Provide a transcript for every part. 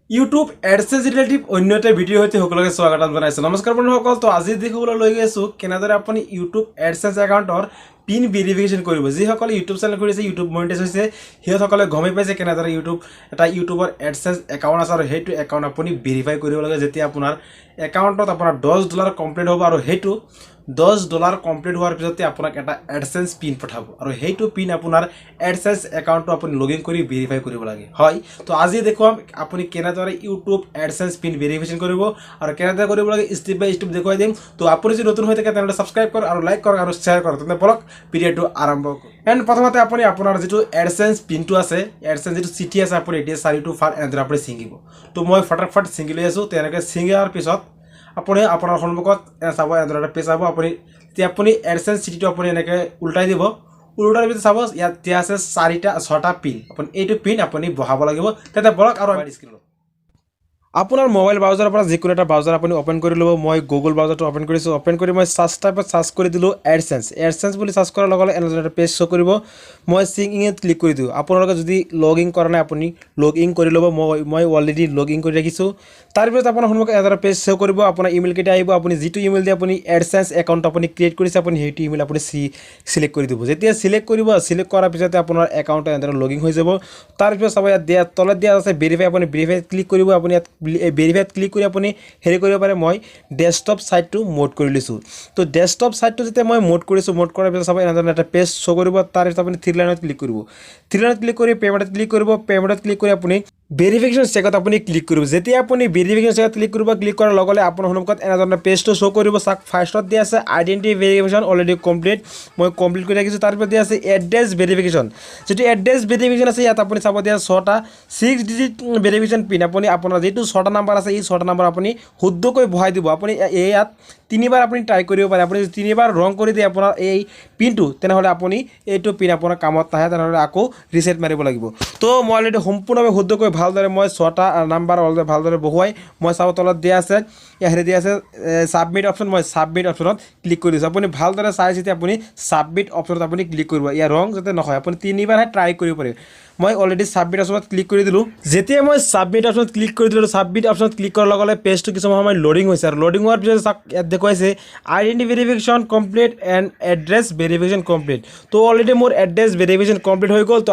YouTube AdSense relative অন্য এটা video' সৈতে সকলোকে স্বাগতম জনাইছোঁ। নমস্কাৰ বন্ধুসকল, তো আজি দেখিবলৈ লৈ গৈছোঁ কেনেদৰে আপুনি ইউটিউব এডসেন্স একাউণ্টৰ পিন ভেৰিফিকেশ্যন কৰিব। যিসকলে ইউটিউব চেনেল কৰিছে, ইউটিউব মনিটাইজ হৈছে, সিহঁতসকলে গমেই পাইছে কেনেদৰে এটা ইউটিউবৰ এডসেন্স একাউণ্ট আছে আৰু সেইটো একাউণ্ট আপুনি ভেৰিফাই কৰিব লাগে। যেতিয়া আপোনাৰ একাউণ্টত আপোনাৰ $10 কমপ্লিট হ'ব আৰু সেইটো $10 কমপ্লিট হোৱাৰ পিছতে আপোনাক এটা এডসেন্স পিন পঠাব আৰু সেইটো পিন আপোনাৰ এডসেন্স একাউণ্টটো আপুনি লগ ইন কৰি ভেৰিফাই কৰিব লাগে। হয়, তো আজি দেখুৱাম আপুনি কেনেদৰে ইউটিউব এডসেন্স পিন ভেৰিফিকেশ্যন কৰিব আৰু কেনেদৰে কৰিব লাগে ষ্টেপ বাই ষ্টেপ দেখুৱাই দিম। তো আপুনি যদি নতুন হৈ থাকে তেনেহ'লে ছাবস্ক্ৰাইব কৰক আৰু লাইক কৰক আৰু শ্বেয়াৰ কৰক। তেন্তে বলক ভিডিঅ'টো আৰম্ভ কৰক। এণ্ড প্ৰথমতে আপুনি আপোনাৰ যিটো এডসেন্স পিনটো আছে, এডসেন্স যিটো চিঠি আছে, আপুনি এতিয়া 4 to 5 এনেদৰে আপুনি ছিঙিব। তো মই ফটাফট ছিঙি লৈ আছোঁ। তেনেকৈ ছিঙাৰ পিছত আপুনি আপোনাৰ সন্মুখত চাব এনেদৰে এটা পেজ চাব। তেতিয়া আপুনি এডসেন্স চিঠিটো আপুনি এনেকৈ উল্টাই দিব। উল্টাৰ পিছত চাব ইয়াত দিয়া আছে 6টা পিন। আপুনি এইটো পিন আপুনি বহাব লাগিব। তেন্তে বলক আৰু স্ক্ৰীনত আপোনাৰ মোবাইল ব্ৰাউজাৰৰ পৰা যিকোনো এটা ব্ৰাউজাৰ আপুনি অ'পেন কৰি ল'ব। মই গুগল ব্ৰাউজাৰটো অ'পেন কৰিছোঁ। অ'পেন কৰি মই চাৰ্চ কৰি দিলোঁ এডসেন্স বুলি চাৰ্চ কৰাৰ লগে লগে এনেদৰে এটা পেজ শ্ব' কৰিব। মই চিং ইনত ক্লিক কৰি দিওঁ। আপোনালোকে যদি লগ ইন কৰা নাই আপুনি লগ ইন কৰি ল'ব। মই অলৰেডি লগ ইন কৰি ৰাখিছোঁ। তাৰপিছত আপোনাৰ সন্মুখত এটা পেজ শ্ব' কৰিব। আপোনাৰ ইমেইল কেইটা আহিব। আপুনি যিটো ইমেইল দি আপুনি এডসেন্স একাউণ্ট আপুনি ক্ৰিয়েট কৰিছে, আপুনি সেইটো ইমেইল আপুনি চিলেক্ট কৰি দিব। যেতিয়া চিলেক্ট কৰিব, চিলেক্ট কৰাৰ পিছতে আপোনাৰ একাউণ্টটো এনেদৰে লগ ইন হৈ যাব। তাৰপিছত চাব ইয়াত তলত দিয়া আছে ভেৰিফাই। আপুনি ভেৰিফাই ক্লিক কৰিব। আপুনি ইয়াত ভেৰিফাইত ক্লিক কৰি আপুনি হেৰি কৰিব পাৰে। মই ডেস্কটপ ছাইটটো মোড কৰি লৈছোঁ। তো ডেস্কটপ ছাইটটো যেতিয়া মই মোড কৰিছোঁ, মোড কৰাৰ পিছত চাব এনেধৰণে এটা পেজ শ্ব' কৰিব। তাৰপিছত আপুনি 3 লাইনত ক্লিক কৰিব। 3 লাইনত ক্লিক কৰি পেমেণ্টত ক্লিক কৰিব। পেমেণ্টত ক্লিক কৰি আপুনি ভেৰিফিকেশ্যন চেকত আপুনি ক্লিক কৰিব। যেতিয়া আপুনি ভেৰিফিকেশ্যন চেকত ক্লিক ক্লিক কৰাৰ লগে লগে আপোনাৰ সন্মুখত এনেধৰণৰ পেজটো শ্ব' কৰিব। চাওক ফাৰ্ষ্টত দিয়া আছে আইডেণ্টিটি ভেৰিফিকেশ্যন অলৰেডি কমপ্লিট, মই কমপ্লিট কৰি ৰাখিছোঁ। তাৰপিছত দিয়া আছে এড্ৰেছ ভেৰিফিকেশ্যন। যিটো এড্ৰেছ ভেৰিফিকেশ্যন আছে ইয়াত আপুনি চাব দিয়া 6টা 6 ডিজিট ভেৰিফিকেশ্যন পিন। আপুনি আপোনাৰ যিটো 6টা নাম্বাৰ আছে, এই 6টা নাম্বাৰ আপুনি শুদ্ধকৈ বহাই দিব। আপুনি ইয়াত 3বাৰ আপুনি ট্ৰাই কৰিব পাৰে। আপুনি যদি 3বাৰ ৰং কৰি দিয়ে আপোনাৰ এই পিনটো, তেনেহ'লে আপুনি এইটো পিন আপোনাৰ কামত নাহে, তেনেহ'লে আকৌ ৰিছেট মাৰিব লাগিব। তো মই অলৰেডি সম্পূৰ্ণভাৱে শুদ্ধকৈ ভালদৰে মই 6টা নাম্বাৰ অলৰেডি ভালদৰে বহুৱাই মই চাব তলত দিয়া আছে হেৰি দিয়া আছে ছাবমিট অপশ্যন। মই ছাবমিট অপশ্যনত ক্লিক কৰি দিছোঁ। আপুনি ভালদৰে চাই চিতি আপুনি ছাবমিট অপশ্যনত আপুনি ক্লিক কৰিব। ইয়াৰ ৰং যাতে নহয়, আপুনি 3বাৰহে ট্ৰাই কৰিব পাৰে। মই অলৰেডি ছাবমিট অপশ্যনত ক্লিক কৰি দিলোঁ। যেতিয়া মই ছাবমিট অপশ্যনত ক্লিক কৰি দিলোঁ, ছাবমিট অপশ্যনত ক্লিক কৰাৰ লগে লগে পেজটো কিছুমান সময় লোডিং হৈছে আৰু লোডিং হোৱাৰ পিছত ইয়াত দেখুৱাইছে identity verification complete and address verification complete. তো অলৰেডি মোৰ এড্ৰেছ ভেৰিফিকেশ্যন কমপ্লিট হৈ গ'ল। তো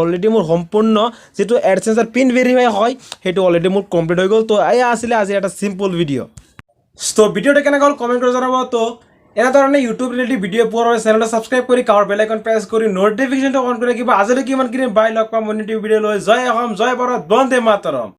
অলৰেডি মোৰ সম্পূৰ্ণ যিটো এডসেন্সৰ পিন ভেৰিফাই হয় সেইটো অলৰেডি মোৰ কমপ্লিট হৈ গ'ল। তো এয়া আছিলে আজি এটা চিম্পল ভিডিঅ'। তো ভিডিঅ'টো কেনেকৈ হ'ল কমেণ্ট কৰি জনাব। তো এনেধৰণে ইউটিউব ৰিলেটিভ ভিডিঅ' পোৱাৰ বাবে চেনেলটো ছাবস্ক্ৰাইব কৰি কাষৰ বেল আইকন প্ৰেছ কৰি ন'টিফিকেশ্যনটো অন কৰি ৰাখিব। আজিলৈকে ইমানখিনি বাই লগ পাম অন্য ভিডিঅ' লৈ। জয় অসম, জয় ভাৰত, বন্দে মাতৰম।